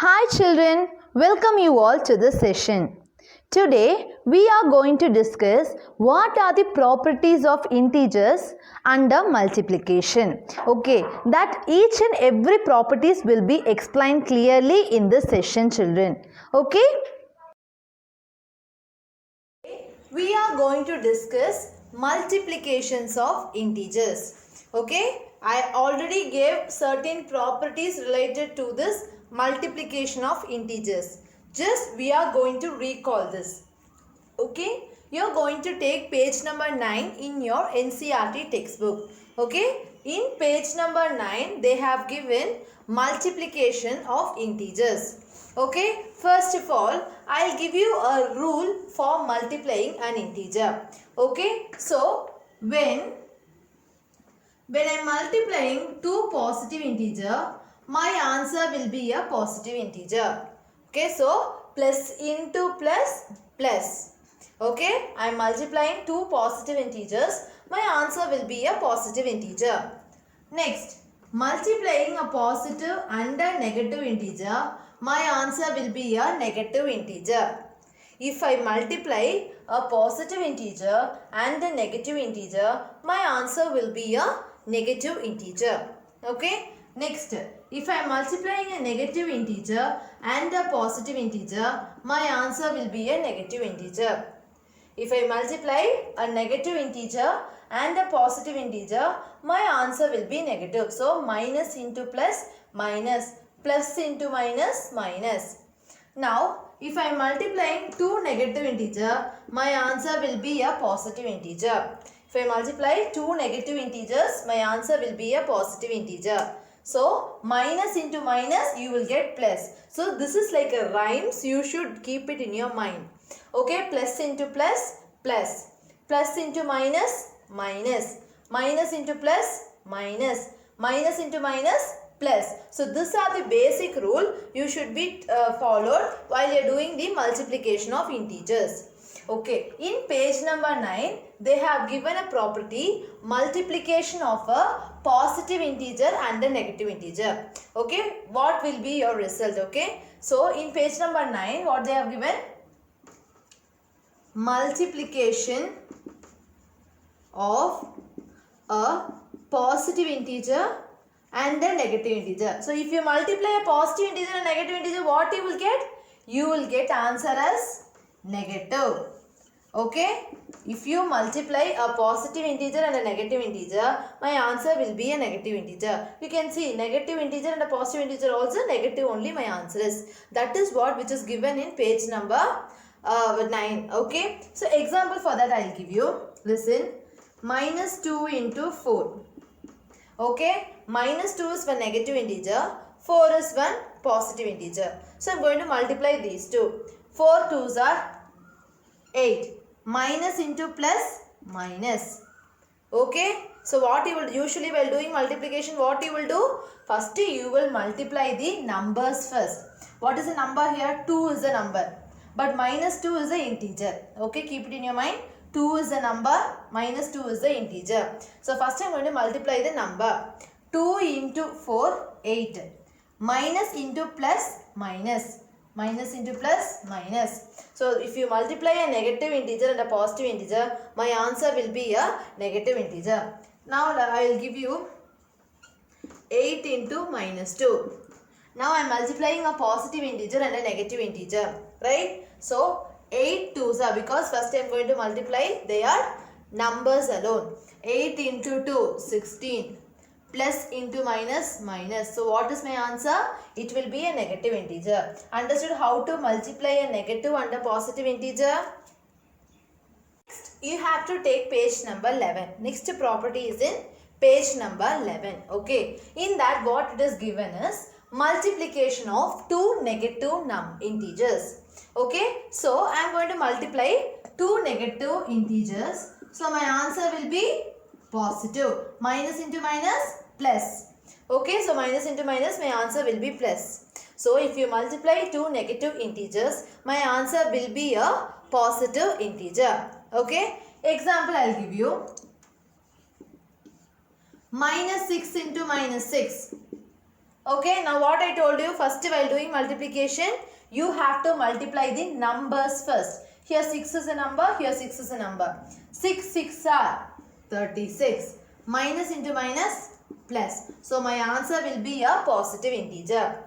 Hi children, welcome you all to this session. Today we are going to discuss what are the properties of integers under multiplication. Okay, that each and every properties will be explained clearly in this session children. Okay? We are going to discuss multiplications of integers. Okay, I already gave certain properties related to this multiplication of integers. Just we are going to recall this. Okay, you are going to take page number 9 in your NCERT textbook. Okay, in page number 9 they have given multiplication of integers. Okay, first of all I'll give you a rule for multiplying an integer. Okay, so when I'm multiplying two positive integer, my answer will be a positive integer. Okay, so plus into plus plus. Okay, I am multiplying two positive integers. My answer will be a positive integer. Next, multiplying a positive and a negative integer, my answer will be a negative integer. If I multiply a positive integer and a negative integer, my answer will be a negative integer. Okay. Next, if I am multiplying a negative integer and a positive integer, my answer will be a negative integer. If I multiply a negative integer and a positive integer, my answer will be negative. So, minus into plus, minus, plus into minus, minus. Now, if I am multiplying two negative integer, my answer will be a positive integer. If I multiply two negative integers, my answer will be a positive integer. So, minus into minus, you will get plus. So, this is like a rhymes. You should keep it in your mind. Okay, plus into plus, plus. Plus into minus, minus. Minus into plus, minus. Minus into minus, plus. So, these are the basic rule you should be followed while you are doing the multiplication of integers. Okay, in page number 9, they have given a property multiplication of a positive integer and a negative integer. Okay, what will be your result? Okay, so in page number 9, what they have given? Multiplication of a positive integer and a negative integer. So, if you multiply a positive integer and a negative integer, what you will get? You will get answer as negative. Okay. If you multiply a positive integer and a negative integer, my answer will be a negative integer. You can see negative integer and a positive integer also negative only my answer is. That is what which is given in page number 9. Okay. So, example for that I will give you. Listen. Minus 2 into 4. Okay. Minus 2 is one negative integer. 4 is one positive integer. So, I am going to multiply these two. 4 2s are 8. Minus into plus, minus. Okay. So, what you will usually while doing multiplication, what you will do? First, you will multiply the numbers first. What is the number here? 2 is the number. But minus 2 is the integer. Okay. Keep it in your mind. 2 is the number. Minus 2 is the integer. So, first I am going to multiply the number. 2 into 4, 8. Minus into plus, minus. Minus into plus, minus. So, if you multiply a negative integer and a positive integer, my answer will be a negative integer. Now, I will give you 8 into minus 2. Now, I am multiplying a positive integer and a negative integer. Right? So, 8 2s are because first I am going to multiply their numbers alone. 8 into 2, 16. Plus into minus, minus. So, what is my answer? It will be a negative integer. Understood how to multiply a negative and a positive integer? Next, you have to take page number 11. Next property is in page number 11. Okay. In that what it is given is multiplication of two negative integers. Okay. So, I am going to multiply two negative integers. So, my answer will be positive. Minus into minus, plus. Okay, so minus into minus, my answer will be plus. So, if you multiply two negative integers, my answer will be a positive integer. Okay, example I will give you. Minus 6 into minus 6. Okay, now what I told you, first while doing multiplication, you have to multiply the numbers first. Here 6 is a number, here 6 is a number. 6 6 are 36. Minus into minus plus. So my answer will be a positive integer.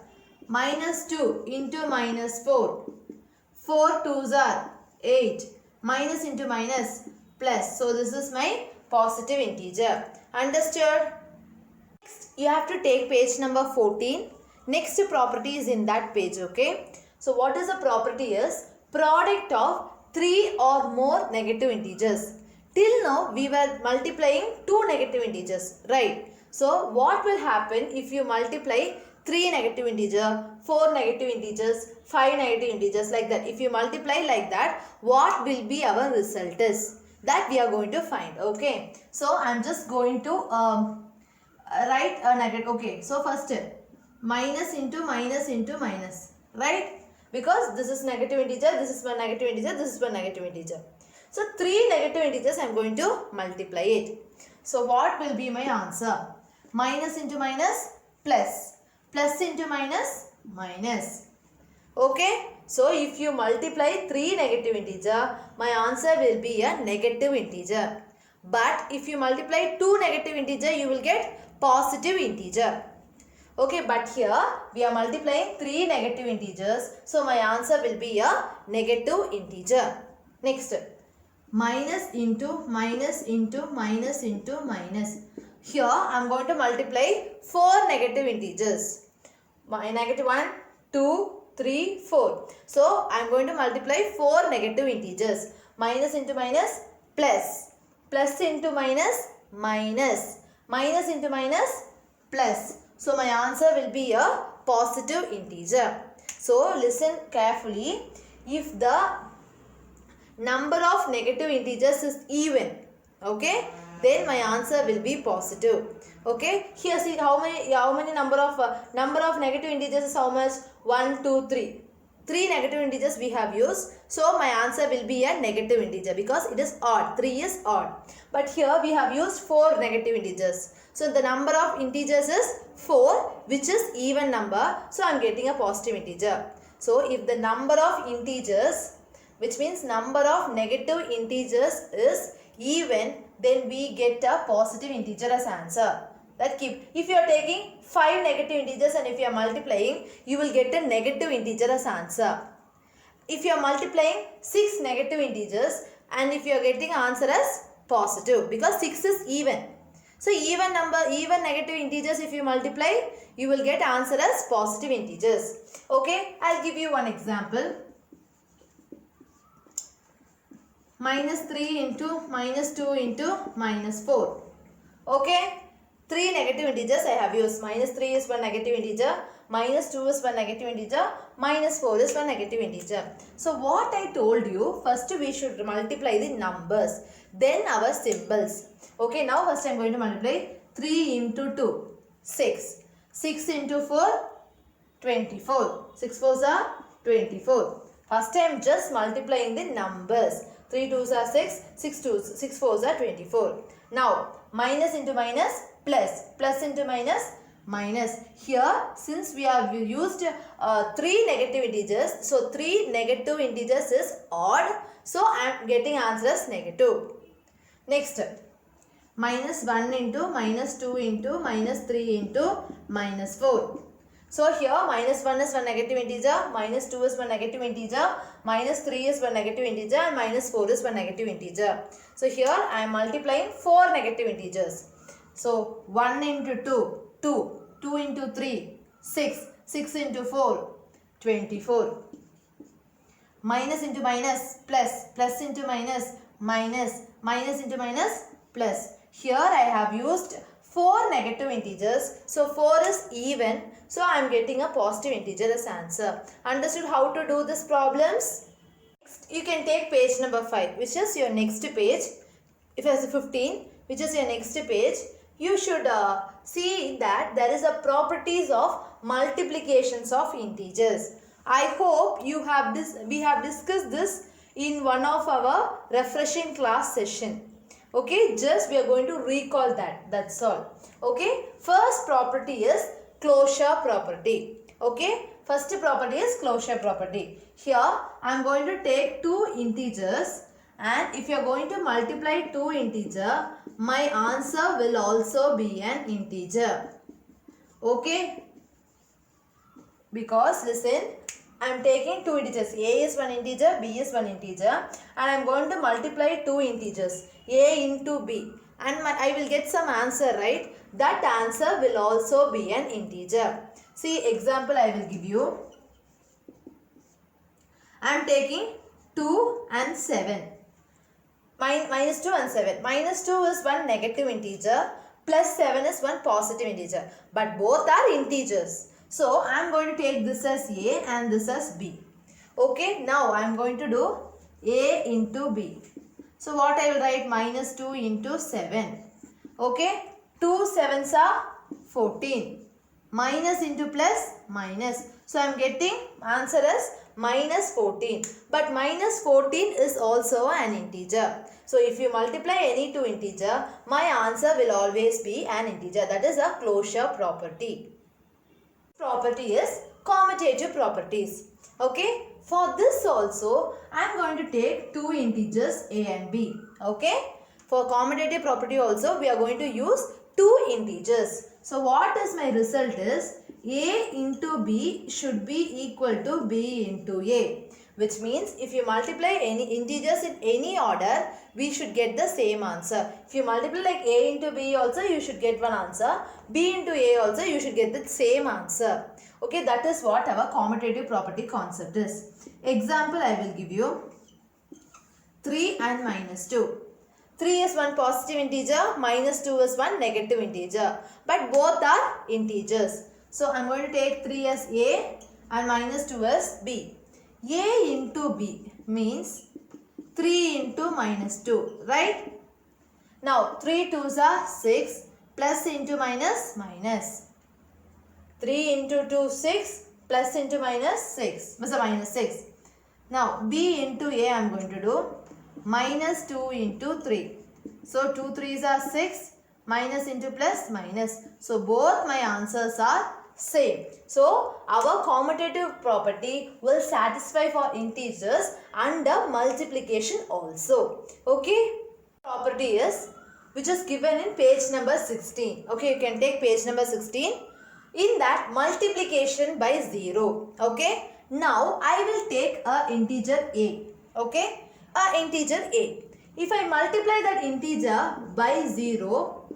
Minus 2 into minus 4. 4 2s are 8. Minus into minus plus. So this is my positive integer. Understood? You have to take page number 14. Next property is in that page, okay? So what is the property is product of 3 or more negative integers. Till now we were multiplying 2 negative integers, right? So what will happen if you multiply 3 negative integer, 4 negative integers, 5 negative integers like that. If you multiply like that, what will be our result is? That we are going to find, okay? So I am just going to write a negative. Okay, so first minus into minus into minus, right? Because this is negative integer, this is one negative integer, this is one negative integer. So 3 negative integers I am going to multiply it. So what will be my answer? Minus into minus plus, plus into minus minus. Okay, so if you multiply 3 negative integer, my answer will be a negative integer. But if you multiply 2 negative integer, you will get positive integer. Okay, but here we are multiplying 3 negative integers. So my answer will be a negative integer. Next, minus into minus into minus into minus. Here I am going to multiply 4 negative integers. My negative 1, 2, 3, 4. So I am going to multiply 4 negative integers. Minus into minus plus. Plus into minus minus. Minus into minus plus. So my answer will be a positive integer. So listen carefully. If the number of negative integers is even, okay, then my answer will be positive. Okay, here see how many number of negative integers is how much? 1 2 3. 3 negative integers we have used. So my answer will be a negative integer because it is odd. 3 is odd. But here we have used 4 negative integers. So the number of integers is 4, which is even number. So I am getting a positive integer. So if the number of integers, which means number of negative integers is even, then we get a positive integer as answer. That keep, if you are taking 5 negative integers and if you are multiplying, you will get a negative integer as answer. If you are multiplying 6 negative integers and if you are getting answer as positive, because 6 is even. So even negative integers, if you multiply, you will get answer as positive integers. Okay, I'll give you one example. Minus 3 into minus 2 into minus 4. Okay, 3 negative integers I have used. Minus 3 is one negative integer, minus 2 is one negative integer, minus 4 is one negative integer. So what I told you, first we should multiply the numbers, then our symbols. Okay, now first I am going to multiply 3 into 2, 6. 6 into 4, 24. 6 4s are 24. First I am just multiplying the numbers. 3 2s are 6, 6 4s are 24. Now minus into minus plus, plus into minus minus. Here since we have used 3 negative integers, so 3 negative integers is odd. So I am getting answer as negative. Next, minus 1 into minus 2 into minus 3 into minus 4. So here minus 1 is one negative integer, minus 2 is one negative integer, minus 3 is one negative integer and minus 4 is one negative integer. So here I am multiplying 4 negative integers. So 1 into 2, 2, 2 into 3, 6, 6 into 4, 24. Minus into minus plus, plus into minus minus, minus into minus plus. Here I have used 4 negative integers. So 4 is even. So I am getting a positive integer as answer. Understood how to do these problems? Next, you can take page number 5, which is your next page. If it is 15, which is your next page, you should see that there is a properties of multiplications of integers. I hope we have discussed this in one of our refreshing class session. Okay, just we are going to recall that. That's all. Okay, first property is closure property. Okay, first property is closure property. Here I am going to take two integers, and if you are going to multiply two integer, my answer will also be an integer. Okay, because listen, I am taking two integers. A is one integer, B is one integer, and I am going to multiply two integers, A into B, and I will get some answer, right? That answer will also be an integer. See, example I will give you. I am taking 2 and 7. Minus 2 and 7. Minus 2 is one negative integer, plus 7 is one positive integer. But both are integers. So, I am going to take this as A and this as B. Okay, now I am going to do A into B. So, what I will write? Minus 2 into 7. Okay, 2 7s are 14. Minus into plus, minus. So, I am getting answer as minus 14. But minus 14 is also an integer. So, if you multiply any two integer, my answer will always be an integer. That is a closure property. Property is commutative properties. Okay. For this also, I am going to take two integers A and B. Okay. For commutative property also, we are going to use two integers. So, what is my result is A into B should be equal to B into A. Which means if you multiply any integers in any order, we should get the same answer. If you multiply like A into B also, you should get one answer. B into A also, you should get the same answer. Okay, that is what our commutative property concept is. Example I will give you. 3 and minus 2. 3 is one positive integer, minus 2 is one negative integer. But both are integers. So, I am going to take 3 as A and minus 2 as B. A into B means 3 into minus 2, right? Now, 3 2s are 6, plus into minus, minus. 3 into 2, 6, plus into minus, 6. Minus 6. Now, B into A I am going to do minus 2 into 3. So, 2 3s are 6, minus into plus, minus. So, both my answers are same. So, our commutative property will satisfy for integers under multiplication also. Okay. Property is which is given in page number 16. Okay, you can take page number 16. In that, multiplication by 0. Okay. Now, I will take a integer A. Okay. A integer A. If I multiply that integer by 0,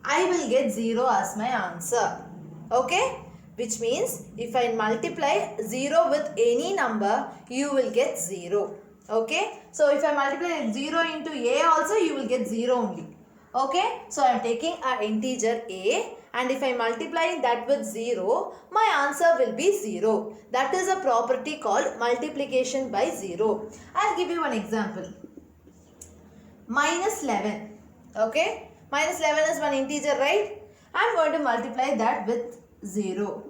I will get 0 as my answer. Okay, which means if I multiply 0 with any number, you will get 0. Okay, so if I multiply 0 into A also, you will get 0 only. Okay, so I am taking an integer A, and if I multiply that with 0, my answer will be 0. That is a property called multiplication by 0. I will give you one example. Minus 11. Okay, minus 11 is one integer, right? I am going to multiply that with 0.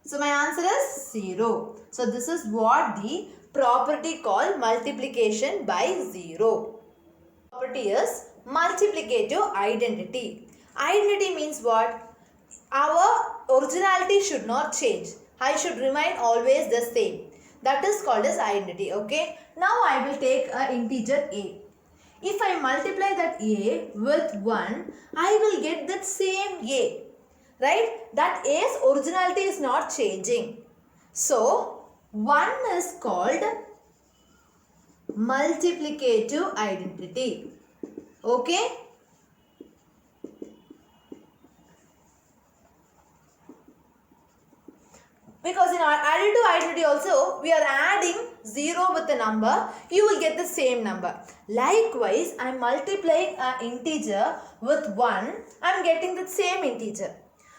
So, my answer is 0. So, this is what the property called multiplication by 0. Property is multiplicative identity. Identity means what? Our originality should not change. I should remain always the same. That is called as identity. Okay. Now, I will take an integer A. If I multiply that A with 1, I will get that same A. Right? That A's originality is not changing. So, 1 is called multiplicative identity. Okay? Because in our additive identity also, we are adding 0 with a number, you will get the same number. Likewise, I am multiplying an integer with 1, I am getting the same integer.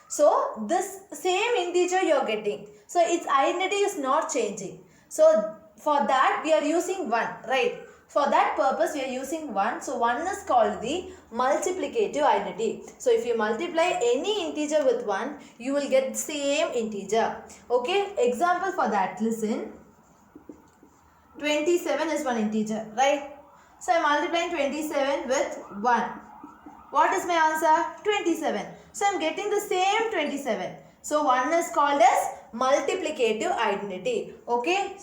So, this same integer you are getting. So, its identity is not changing. So, for that we are using 1, right? For that purpose we are using 1. So, 1 is called the multiplicative identity. So, if you multiply any integer with 1, you will get the same integer. Okay, example for that, listen. 27 is one integer, right? So, I am multiplying 27 with 1. What is my answer? 27. So, I am getting the same 27. So one is called as multiplicative identity. Okay.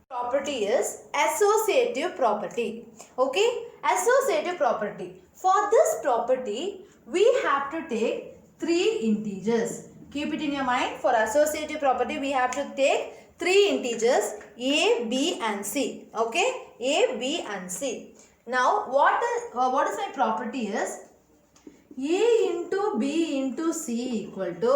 Property is associative property. Okay. Associative property. For this property, we have to take 3 integers. Keep it in your mind. For associative property, we have to take 3 integers a, b and c. Okay. A, b and c. Now, what is my property is a into b into c equal to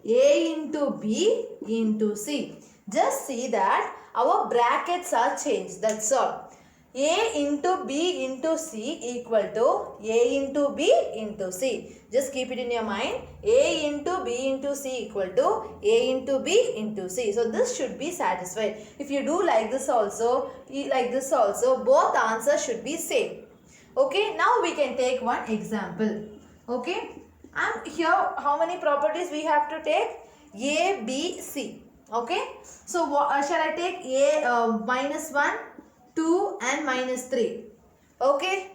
a into b into c. Just see that our brackets are changed. That's all. A into b into c equal to a into b into c. Just keep it in your mind. A into b into c equal to a into b into c. So this should be satisfied. If you do like this also, both answers should be same. Okay. Now we can take one example. Okay. And here how many properties we have to take? A, B, C. Okay. So shall I take A minus 1, 2 and minus 3. Okay.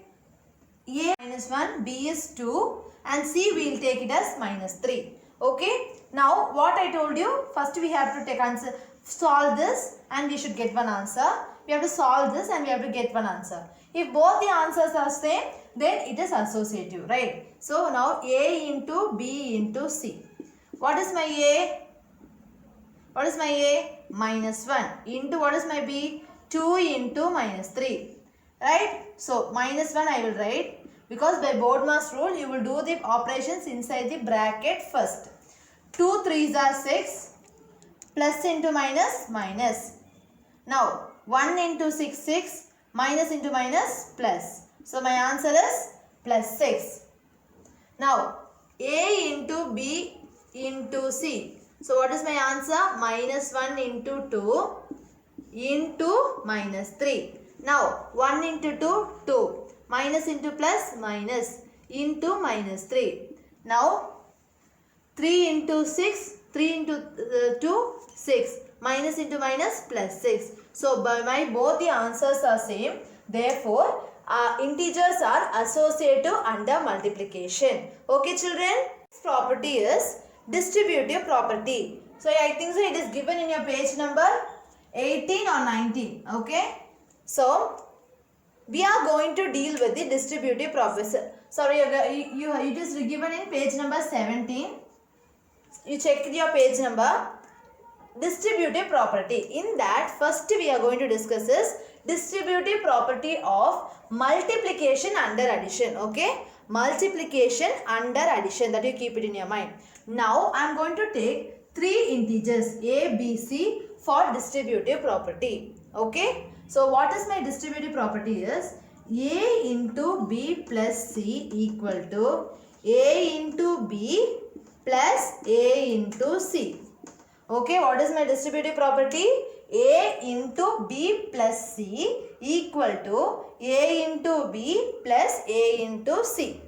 A minus 1, B is 2 and C we will take it as minus 3. Okay. Now what I told you, first we have to take answer, solve this and we should get one answer. We have to solve this and we have to get one answer. If both the answers are same, then it is associative, right? So now A into B into C. What is my A? What is my A? Minus 1 into what is my B? 2 into minus 3. Right? So minus 1 I will write, because by BODMAS rule you will do the operations inside the bracket first. 2 3s are 6. Plus into minus, minus. Now 1 into 6, 6. Minus into minus, plus. So my answer is plus 6. Now A into B into C. So what is my answer? Minus 1 into 2 into minus 3. Now 1 into 2, 2. Minus into plus, minus into minus 3. Now 3 into 6, 3 into 2, 6. Minus into minus, plus 6. So by my both the answers are same. Therefore, integers are associative under multiplication. Okay children? This property is distributive property. So I think so it is given in your page number 18 or 19. Okay. So we are going to deal with the distributive property. Sorry, it is given in page number 17. You check your page number. Distributive property. In that, first we are going to discuss is distributive property of multiplication under addition. Okay. Multiplication under addition. That you keep it in your mind. Now I am going to take 3 integers A, B, C for distributive property. Okay. So what is my distributive property is A into B plus C equal to A into B plus A into C. Okay, what is my distributive property? A into B plus C equal to A into B plus A into C.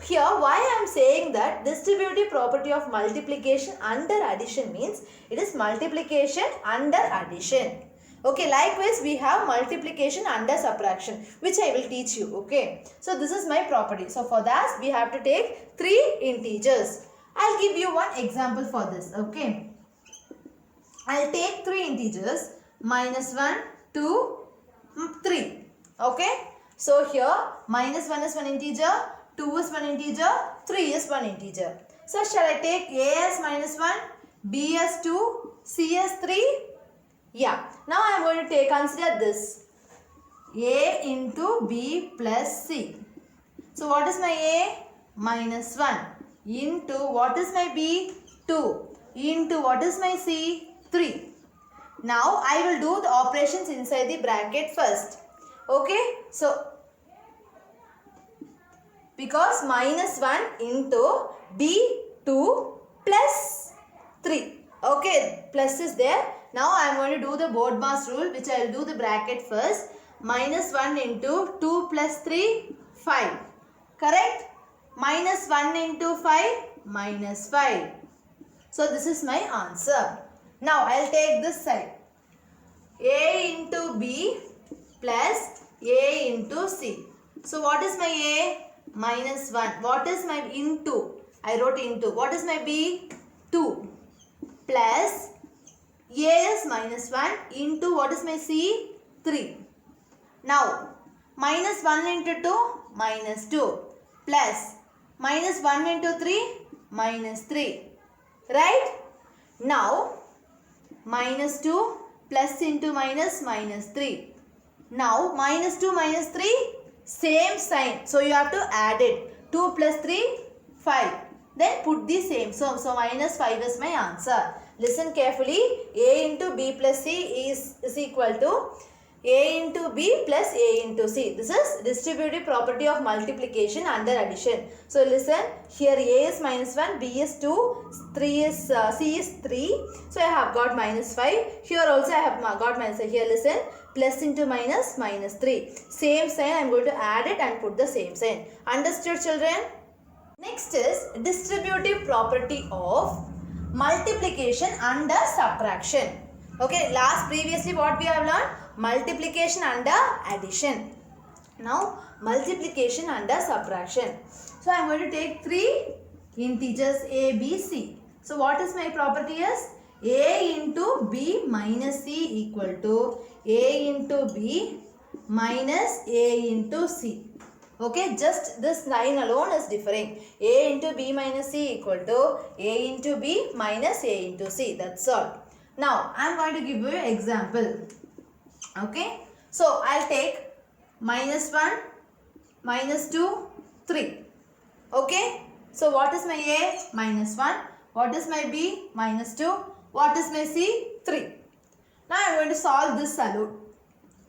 Here, why I am saying that distributive property of multiplication under addition means it is multiplication under addition. Okay, likewise we have multiplication under subtraction, which I will teach you. Okay, so this is my property. So for that we have to take 3 integers. I'll give you one example for this. Okay. I'll take 3 integers, minus 1, 2, 3. Okay. So here minus 1 is one integer, 2 is one integer, 3 is one integer. So shall I take A as minus 1, B as 2, C as 3? Yeah. Now I am going to consider this. A into B plus C. So what is my A? Minus 1. Into what is my B? 2. Into what is my C? 3. Now I will do the operations inside the bracket first. Okay. So because minus 1 into B2 plus 3. Okay. Plus is there. Now I am going to do the BODMAS rule, which I will do the bracket first. Minus 1 into 2 plus 3, 5. Correct? Minus 1 into 5, minus 5. So this is my answer. Now I will take this side. A into B plus A into C. So what is my A? Minus 1. What is my into? I wrote into. What is my B? 2. plus a is minus 1 into what is my c? 3. Now minus 1 into 2 minus 2 plus minus 1 into 3 minus 3. Right? Now minus 2 plus into minus minus 3. Now minus 2 minus 3 same sign. So you have to add it. 2 plus 3 5. Then put the same. So minus 5 is my answer. Listen carefully. A into B plus C is equal to A into B plus A into C. This is distributive property of multiplication under addition. So listen, here A is minus 1, B is 2, 3 is C is 3. So I have got minus 5. Here also I have got minus 5. Here listen, plus into minus, minus 3. Same sign, I am going to add it and put the same sign. Understood, children? Next is distributive property of multiplication under subtraction. Okay, previously what we have learned? Multiplication under addition. Now multiplication under subtraction. So I am going to take 3 integers A, B, C. So what is my property is? A into B minus C equal to A into B minus A into C. Okay, just this line alone is differing. A into B minus C equal to A into B minus A into C. That's all. Now I am going to give you an example. Okay, so I'll take minus 1, minus 2, 3. Okay, so what is my A? Minus 1. What is my B? Minus 2. What is my C? 3. Now I am going to solve this salute.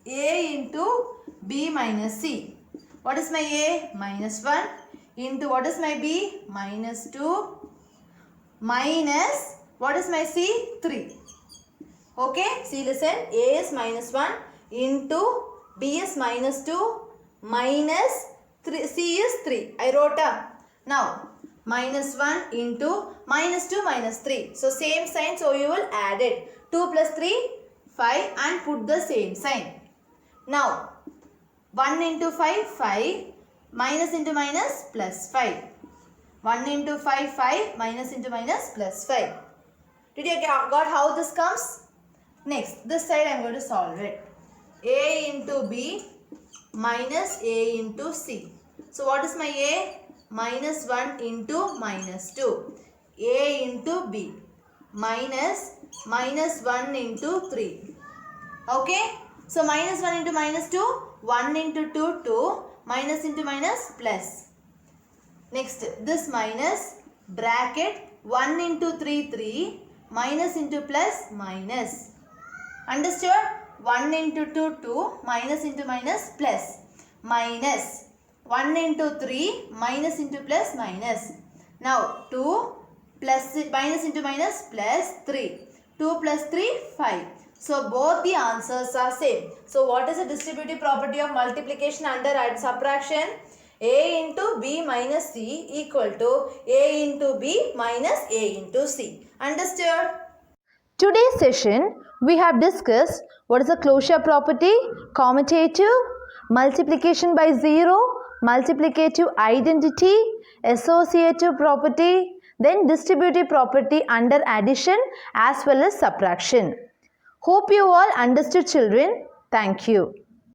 A into B minus C. What is my A? Minus 1 into what is my B? Minus 2 minus what is my C? 3. Okay, see listen, A is minus 1 into B is minus 2 minus 3, C is 3. I wrote up. Now minus 1 into minus 2 minus 3. So same sign, so you will add it. 2 plus 3, 5 and put the same sign. Now 1 into 5, 5, minus into minus, plus 5. 1 into 5, 5, minus into minus, plus 5. Did you got how this comes? Next, this side I am going to solve it. A into B minus A into C. So what is my A? Minus 1 into minus 2. A into B minus 1 into 3. Okay? So minus 1 into minus 2, 1 into 2, 2, minus into minus, plus. Next, this minus, bracket, 1 into 3, 3, minus into plus, minus. Understood? 1 into 2, 2, minus into minus, plus. Minus. 1 into 3, minus into plus, minus. Now, 2, plus, minus into minus, plus 3. 2 plus 3, 5. So both the answers are same. So what is the distributive property of multiplication under subtraction? A into B minus C equal to A into B minus A into C. Understood? Today's session we have discussed what is the closure property, commutative, multiplication by zero, multiplicative identity, associative property, then distributive property under addition as well as subtraction. Hope you all understood, children. Thank you.